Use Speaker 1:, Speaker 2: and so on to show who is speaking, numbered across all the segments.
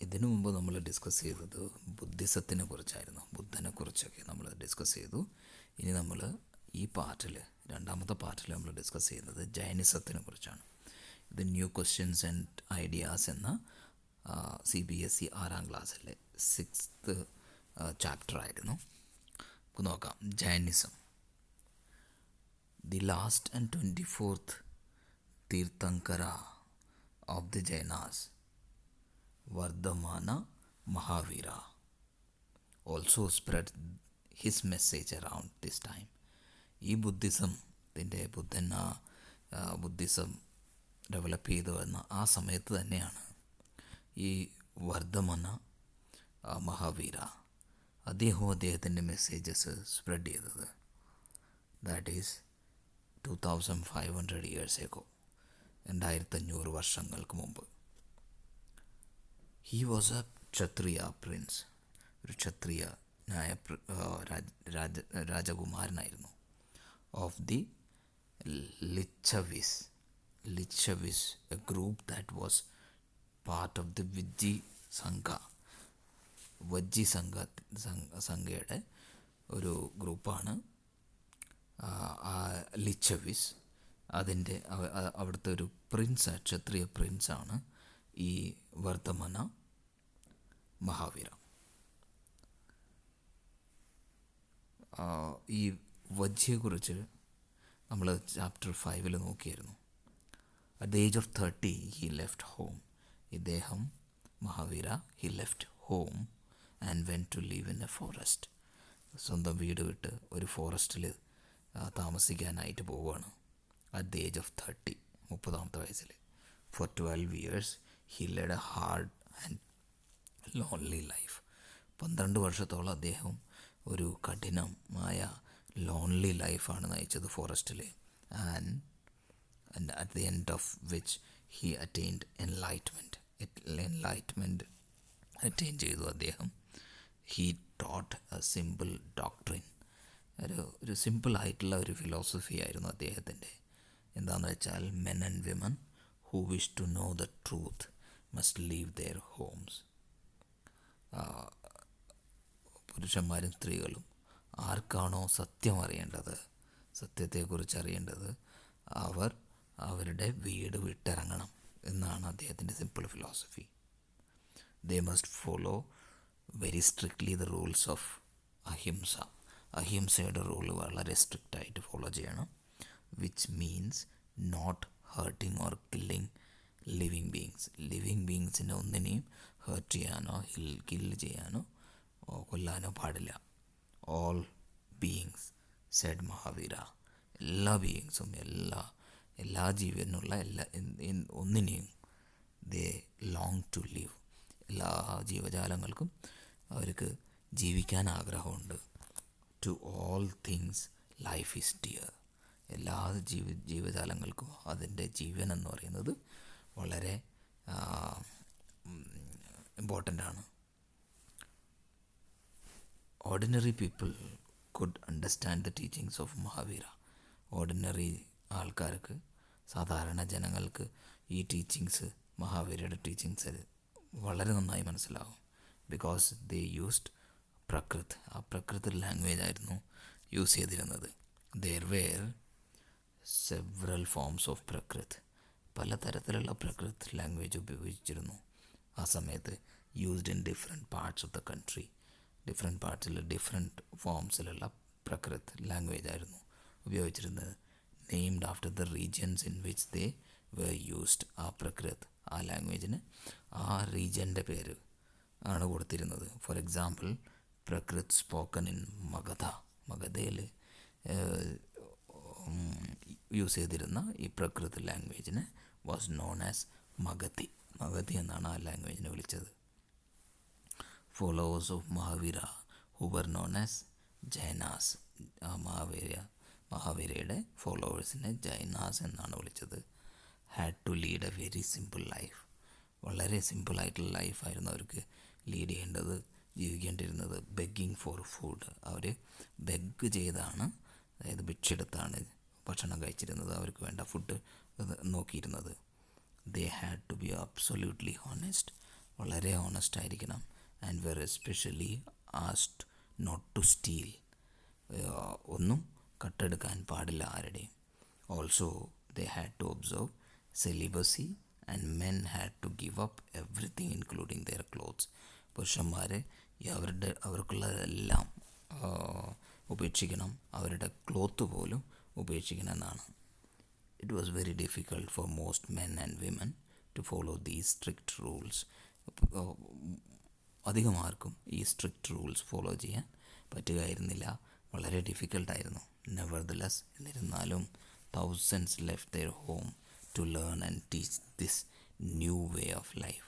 Speaker 1: ഇതിനു മുമ്പ് നമ്മൾ ഡിസ്കസ് ചെയ്തത് ബുദ്ധിസത്തിനെ കുറിച്ചായിരുന്നു. ബുദ്ധനെ കുറിച്ചൊക്കെ നമ്മൾ ഡിസ്കസ് ചെയ്തു. ഇനി നമ്മൾ ഈ പാർട്ടിൽ, രണ്ടാമത്തെ പാർട്ടിൽ നമ്മൾ ഡിസ്കസ് ചെയ്യുന്നത് ജൈനിസത്തിനെ കുറിച്ചാണ്. ഇത് ന്യൂ ക്വസ്റ്റ്യൻസ് ആൻഡ് ഐഡിയാസ് എന്ന CBSE 6ാം ക്ലാസ്സിലെ 6th ചാപ്റ്റർ ആയിരുന്നു. നമുക്ക് നോക്കാം. Jainism. The last and 24th Tirthankara of the Jainas, Vardhamana Mahavira, also spread his message around this time. ഈ ബുദ്ധിസം ഡെവലപ്പ് ചെയ്തു വന്ന ആ സമയത്ത് തന്നെയാണ് ഈ വർദ്ധമന മഹാവീര അദ്ദേഹത്തിൻ്റെ മെസ്സേജസ് സ്പ്രെഡ് ചെയ്തത്. ദാറ്റ് ഈസ് 2500 years ago, 2500 വർഷങ്ങൾക്ക് മുമ്പ്. He was a Kshatriya prince, ഒരു ക്ഷത്രിയ രാജകുമാരനായിരുന്നു. Of the Lichchhavis, a group that was part of the Vajji സംഘയുടെ ഒരു ഗ്രൂപ്പാണ് ലിച്ഛവിസ്. അവിടുത്തെ ഒരു ക്ഷത്രിയ പ്രിൻസാണ് ഈ വർദ്ധമന മഹാവീര. ഈ വജ്ജിയെക്കുറിച്ച് നമ്മൾ ചാപ്റ്റർ 5 നോക്കിയായിരുന്നു. At the age of 30 he left home. ഇദ്ദേഹം Mahavira he left home and went to live in a forest. സ്വന്തം വീട് വിട്ട് ഒരു ഫോറസ്റ്റിൽ താമസിക്കാനായിട്ട് പോവുകയാണ്. അറ്റ് ദ ഏജ് ഓഫ് 30, 30ാമത്തെ വയസ്സിൽ. For 12 years he led a hard and lonely life. 12 വർഷത്തോളം അദ്ദേഹം ഒരു കഠിനമായ ലോൺലി ലൈഫാണ് നയിച്ചത് ഫോറസ്റ്റിൽ. And at the end of which he attained enlightenment attain ചെയ്തു അദ്ദേഹം. he taught a simple doctrine. ഒരു സിമ്പിളായിട്ടുള്ള ഒരു ഫിലോസഫി ആയിരുന്നു അദ്ദേഹത്തിൻ്റെ. എന്താണെന്ന് വെച്ചാൽ men and women who wish to know the truth must leave their homes. പുരുഷന്മാരും സ്ത്രീകളും ആർക്കാണോ സത്യം അറിയേണ്ടത്, സത്യത്തെക്കുറിച്ച് അറിയേണ്ടത്, അവർ അവരുടെ വീട് വിട്ടിറങ്ങണം എന്നാണ് അദ്ദേഹത്തിൻ്റെ simple philosophy. They must follow very strictly the rules of ahimsa. അഹിംസയുടെ റൂൾ വളരെ സ്ട്രിക്റ്റായിട്ട് ഫോളോ ചെയ്യണം. Which means not hurting or killing living ബീങ്സിനെ ഒന്നിനെയും ഹേർട്ട് ചെയ്യാനോ കില്ല് ചെയ്യാനോ കൊല്ലാനോ പാടില്ല. All beings said Mahavira. എല്ലാ ബീയിങ്സും, എല്ലാ ജീവനുള്ള ഒന്നിനെയും ദേ ലോങ് ടു ലിവ്. എല്ലാ ജീവജാലങ്ങൾക്കും അവർക്ക് ജീവിക്കാൻ ആഗ്രഹമുണ്ട്. To all things life is dear. എല്ലാ ജീവജാലങ്ങൾക്കും അതിൻ്റെ ജീവൻ എന്ന് പറയുന്നത് വളരെ ഇമ്പോർട്ടൻ്റ് ആണ്. Ordinary people could understand the teachings of Mahavira. Ordinary ആൾക്കാർക്ക്, സാധാരണ ജനങ്ങൾക്ക് ഈ ടീച്ചിങ്സ്, മഹാവീരയുടെ ടീച്ചിങ്സ് വളരെ നന്നായി മനസ്സിലാവും. Because they used Prakrit. ആ പ്രകൃത് ലാംഗ്വേജ് ആയിരുന്നു യൂസ് ചെയ്തിരുന്നത്. There were several forms of Prakrit. പലതരത്തിലുള്ള പ്രകൃത് ലാംഗ്വേജ് ഉപയോഗിച്ചിരുന്നു ആ സമയത്ത്. Used in different parts of the country. Different പാർട്സിൽ ഡിഫറെൻറ്റ് ഫോംസിലുള്ള പ്രകൃത് ലാംഗ്വേജ് ആയിരുന്നു ഉപയോഗിച്ചിരുന്നത്. Named after the regions in which they were used. ആ പ്രകൃത്, ആ ലാംഗ്വേജിന് ആ റീജിയൻ്റെ പേര് ആണ് കൊടുത്തിരുന്നത്. For example, Prakrit spoken in Magadha. മഗധയിൽ യൂസ് ചെയ്തിരുന്ന ഈ പ്രകൃത് ലാംഗ്വേജിനെ was known as Magadhi. Magadhi എന്നാണ് ആ ലാംഗ്വേജിനെ വിളിച്ചത്. Followers of Mahavira who were known as Jainas. ആ മഹാവീരയുടെ ഫോളോവേഴ്സിനെ ജൈനാസ് എന്നാണ് വിളിച്ചത്. Had to lead a very simple life. വളരെ സിമ്പിളായിട്ടുള്ള ലൈഫായിരുന്നു അവർക്ക് ലീഡ് ചെയ്യേണ്ടത്, ജീവിക്കേണ്ടിരുന്നത്. Begging for food. അവർ ബെഗ് ചെയ്താണ്, അതായത് ഭിക്ഷെടുത്താണ് ഭക്ഷണം കഴിച്ചിരുന്നത്, അവർക്ക് വേണ്ട ഫുഡ് നോക്കിയിരുന്നത്. They had to be absolutely honest വളരെ ഓണസ്റ്റ് ആയിരിക്കണം. And were especially asked not to steal. ഒന്നും കട്ടെടുക്കാൻ പാടില്ല ആരുടെയും. Also they had to observe celibacy and men had to give up everything including their clothes. പുരുഷന്മാർ അവർക്കുള്ളതെല്ലാം ഉപേക്ഷിക്കണം, അവരുടെ ക്ലോത്ത് പോലും ഉപേക്ഷിക്കണം എന്നാണ്. It was very difficult for most men and women to follow these strict rules. അധികം ആർക്കും ഈ സ്ട്രിക്റ്റ് റൂൾസ് ഫോളോ ചെയ്യാൻ പറ്റുകയായിരുന്നില്ല, വളരെ ഡിഫിക്കൽട്ടായിരുന്നു. നെവർദലെസ്, എന്നിരുന്നാലും thousands left their home to learn and teach this new way of life.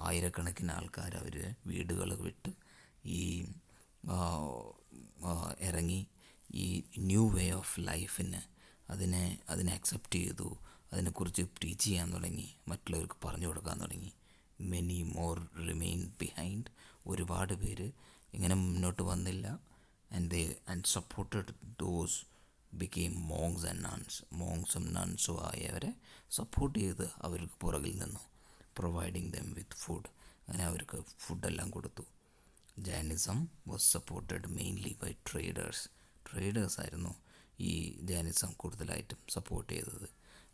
Speaker 1: ആയിരക്കണക്കിന് ആൾക്കാർ അവർ വീടുകൾ വിട്ട് ഈ ഇറങ്ങി ഈ ന്യൂ വേ ഓഫ് ലൈഫിന് അതിനെ അക്സെപ്റ്റ് ചെയ്തു, അതിനെക്കുറിച്ച് ടീച്ച് ചെയ്യാൻ തുടങ്ങി, മറ്റുള്ളവർക്ക് പറഞ്ഞു കൊടുക്കാൻ തുടങ്ങി. Many more remain behind. ഒരുപാട് പേര് ഇങ്ങനെ മുന്നോട്ട് വന്നില്ല. And supported those became monks and nuns. മോങ്സും നൺസും ആയവരെ സപ്പോർട്ട് ചെയ്ത് അവർക്ക് പുറകിൽ നിന്നു. Providing them with food. അങ്ങനെ അവർക്ക് ഫുഡെല്ലാം കൊടുത്തു. Jainism was supported mainly by ട്രേഡേഴ്സായിരുന്നു ഈ ജൈനിസം കൂടുതലായിട്ടും സപ്പോർട്ട് ചെയ്തത്.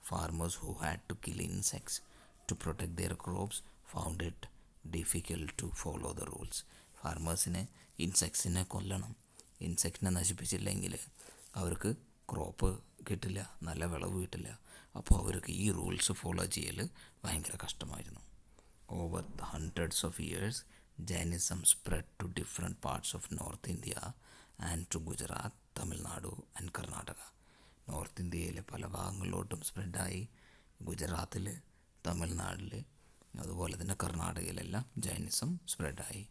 Speaker 1: Farmers who had to kill insects to protect their crops found it difficult to follow the rules. ഫാർമേഴ്സിനെ ഇൻസെക്ട്സിനെ കൊല്ലണം. ഇൻസെക്റ്റിനെ നശിപ്പിച്ചില്ലെങ്കിൽ അവർക്ക് ക്രോപ്പ് കിട്ടില്ല, നല്ല വിളവ് കിട്ടില്ല. അപ്പോൾ അവർക്ക് ഈ റൂൾസ് ഫോളോ ചെയ്യൽ ഭയങ്കര കഷ്ടമായിരുന്നു. Over hundreds of years Jainism spread to different parts of north India and to Gujarat, Tamil Nadu and Karnataka. North ഇന്ത്യയിലെ പല ഭാഗങ്ങളിലോട്ടും സ്പ്രെഡായി. ഗുജറാത്തിൽ, തമിഴ്നാട്ടിൽ, അതുപോലെ തന്നെ കർണാടകയിലെല്ലാം ജൈനിസം സ്പ്രെഡായി.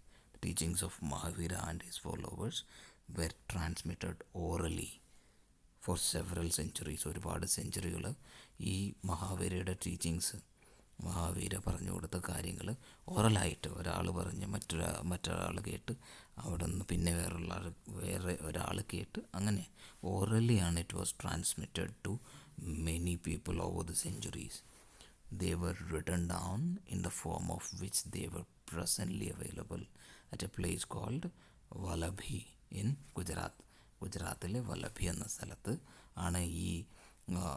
Speaker 1: Teachings of Mahavira and his followers were transmitted orally for several centuries. ഒരുപാട് സെഞ്ചുറികൾ ഈ മഹാവീരയുടെ ടീച്ചിങ്സ്, മഹാവീര പറഞ്ഞു കൊടുത്ത കാര്യങ്ങൾ ഓറലായിട്ട് ഒരാൾ പറഞ്ഞ് മറ്റൊരാൾ കേട്ട്, അവിടെ നിന്ന് പിന്നെ വേറെ ഒരാൾ കേട്ട്, അങ്ങനെ ഓറലിയാണ് it was transmitted to many people over the centuries. They were written down in the form of which they were presently available at a place called Vallabhi in Gujarat. ഗുജറാത്തിലെ വല്ലഭി എന്ന സ്ഥലത്ത് ആണ് ഈ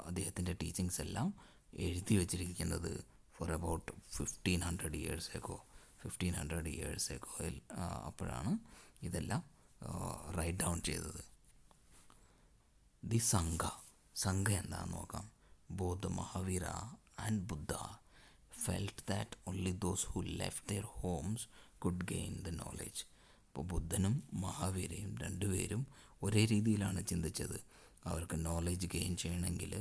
Speaker 1: അദ്ദേഹത്തിൻ്റെ ടീച്ചിങ്സ് എല്ലാം എഴുതി വച്ചിരിക്കുന്നത്. ഫോർ അബൌട്ട് 1500 years ago അപ്പോഴാണ് ഇതെല്ലാം റൈറ്റ് ഡൗൺ ചെയ്തത്. ദി സംഘ എന്താണെന്ന് നോക്കാം. Both the Mahavira and Buddha felt that only those who left their homes could gain the knowledge. അപ്പോൾ ബുദ്ധനും മഹാവീരയും രണ്ടുപേരും ഒരേ രീതിയിലാണ് ചിന്തിച്ചത്. അവർക്ക് നോളജ് ഗെയിൻ ചെയ്യണമെങ്കിൽ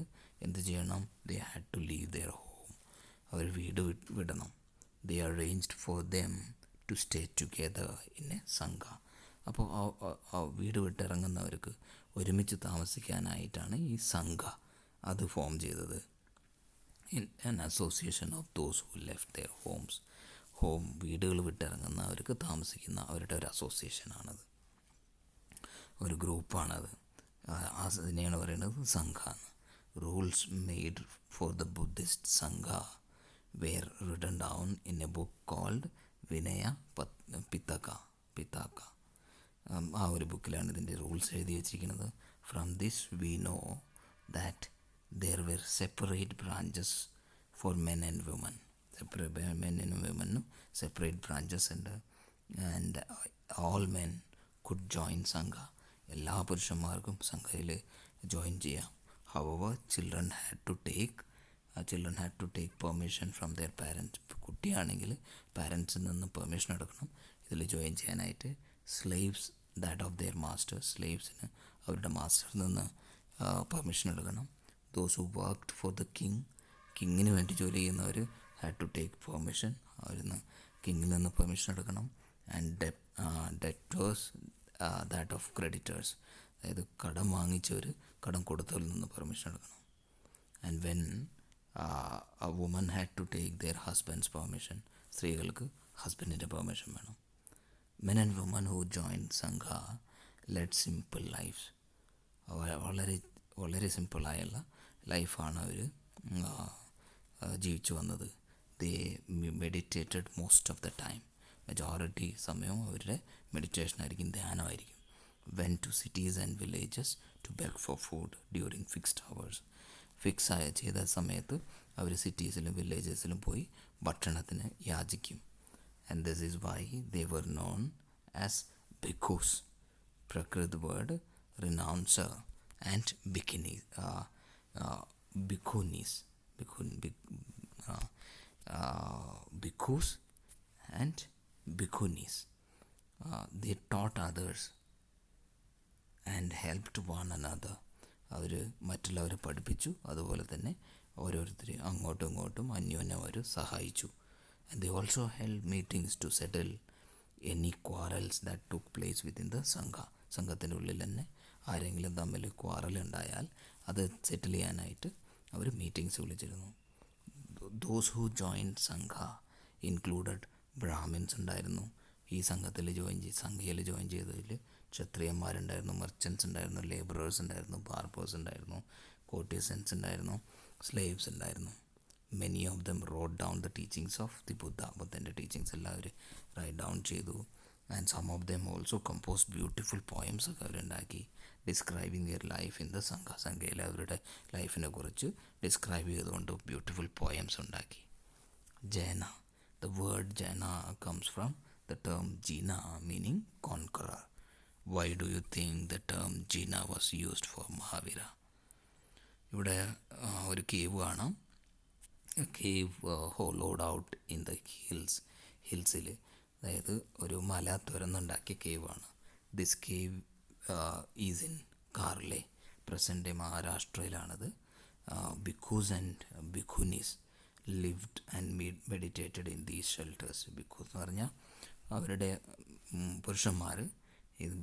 Speaker 1: എന്ത് ചെയ്യണം? They had to leave their home. അവർ വീട് വിടണം. They arranged for them to stay together in a sangha. അപ്പോൾ വീട് വിട്ടിറങ്ങുന്നവർക്ക് ഒരുമിച്ച് താമസിക്കാനായിട്ടാണ് ഈ സംഘ അത് ഫോം ചെയ്തത്. an association of those who left their homes. വീടുകൾ വിട്ടിറങ്ങുന്നവർക്ക് താമസിക്കുന്ന അവരുടെ ഒരു അസോസിയേഷനാണത്, ഒരു ഗ്രൂപ്പാണത്. അതിനെയാണ് പറയുന്നത് Sangha. Rules made for the Buddhist Sangha were written down in a book called Vinaya Pitaka. ആ ഒരു ബുക്കിലാണ് ഇതിൻ്റെ റൂൾസ് എഴുതി വച്ചിരിക്കുന്നത്. From this we know that there were separate branches for men and women. Men and women separate branches and all men could join sangha. എല്ലാ പുരുഷന്മാർക്കും സംഘയിൽ join ചെയ്യാം. however children had to take permission from their parents. കുട്ടിയാണെങ്കിൽ പാരൻസിൽ നിന്ന് permission എടുക്കണം ഇതിൽ join ചെയ്യാനായിട്ട്. Slaves that of their masters. സ്ലേവ്സിന് അവരുടെ മാസ്റ്ററിൽ നിന്ന് പെർമിഷൻ എടുക്കണം. Those who worked for the കിങ്ങിന് വേണ്ടി ജോലി ചെയ്യുന്നവർ ഹാഡ് ടു ടേക്ക് പെർമിഷൻ. അവരിന്ന് കിങ്ങിൽ നിന്ന് പെർമിഷൻ എടുക്കണം. And debtors that of creditors. അതായത് കടം വാങ്ങിച്ചവർ കടം കൊടുത്തവരിൽ നിന്ന് പെർമിഷൻ എടുക്കണം. And when a woman had to take their husband's permission. സ്ത്രീകൾക്ക് ഹസ്ബൻഡിൻ്റെ പെർമിഷൻ വേണം. Men and woman who join Sangha led simple lives. വളരെ സിമ്പിളായുള്ള ലൈഫാണ് അവർ ജീവിച്ചു വന്നത്. They meditated most of the time. Majority സമയവും അവരുടെ മെഡിറ്റേഷൻ ആയിരിക്കും, ധ്യാനമായിരിക്കും. Went to cities and villages to beg for food during fixed hours. Fix ചെയ്ത സമയത്ത് അവർ സിറ്റീസിലും വില്ലേജസിലും പോയി ഭക്ഷണത്തിന് യാചിക്കും. And this is why they were known as bhikkhus. Prakrit word renouncer and bhikkhunis, bhikkhunis, bhikkhus and bhikkhunis. They taught others and helped one another. അവർ മറ്റുള്ളവരെ പഠിപ്പിച്ചു, അതുപോലെ തന്നെ ഓരോരുത്തർ അങ്ങോട്ടും ഇങ്ങോട്ടും അന്യോന്യം അവർ സഹായിച്ചു. And they also held meetings to settle any quarrels that took place within the Sangha. സംഘത്തിൻ്റെ ഉള്ളിൽ തന്നെ ആരെങ്കിലും തമ്മിൽ ക്വാറലുണ്ടായാൽ അത് സെറ്റിൽ ചെയ്യാനായിട്ട് അവർ മീറ്റിംഗ്സ് വിളിച്ചിരുന്നു. Those who joined Sangha included Brahmins ഉണ്ടായിരുന്നു. ഈ സംഘയിൽ ജോയിൻ ചെയ്തതിൽ ക്ഷത്രിയന്മാരുണ്ടായിരുന്നു, മെർച്ചൻസ് ഉണ്ടായിരുന്നു, ലേബറേഴ്സ് ഉണ്ടായിരുന്നു, ബാർബേഴ്സ് ഉണ്ടായിരുന്നു, കോർട്ടിസൻസ് ഉണ്ടായിരുന്നു, സ്ലേവ്സ് ഉണ്ടായിരുന്നു. Many of them wrote down the teachings of the Buddha. ബുദ്ധൻ്റെ ടീച്ചിങ്സ് എല്ലാവരും റൈറ്റ് ഡൗൺ ചെയ്തു. And some of them also compose beautiful poems ഒക്കെ അവരുണ്ടാക്കി, describing their life in the Sangha. സംഘയിൽ അവരുടെ ലൈഫിനെ കുറിച്ച് ഡിസ്ക്രൈബ് ചെയ്തുകൊണ്ട് ബ്യൂട്ടിഫുൾ പോയംസ് ഉണ്ടാക്കി. Jaina. The word Jaina comes from the term Jina, meaning conqueror. Why do you think the term Jina was used for Mahavira? ഇവിടെ ഒരു കേവ് കാണാം. Cave hollowed out in the ഹിൽസിൽ, അതായത് ഒരു മല തുരന്നുണ്ടാക്കിയ കേവാണ്. This cave is in Karle, present day മഹാരാഷ്ട്രയിലാണത്. Bhikkhus and bhikkhunis lived and meditated in these shelters. Bhikkhus എന്ന് പറഞ്ഞാൽ അവരുടെ പുരുഷന്മാർ, ഇത്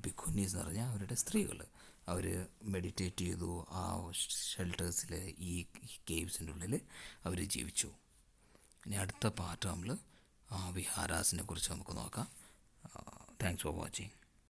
Speaker 1: ബിഖുനീസ് എന്ന് പറഞ്ഞാൽ അവരുടെ സ്ത്രീകൾ. അവർ മെഡിറ്റേറ്റ് ചെയ്തു ആ ഷെൽട്ടേഴ്സിൽ, ഈ കേവ്സിൻ്റെ ഉള്ളിൽ അവർ ജീവിച്ചു. ഇനി അടുത്ത പാർട്ട് നമ്മൾ വിഹാരാസിനെ കുറിച്ച് നമുക്ക് നോക്കാം. Thanks for watching.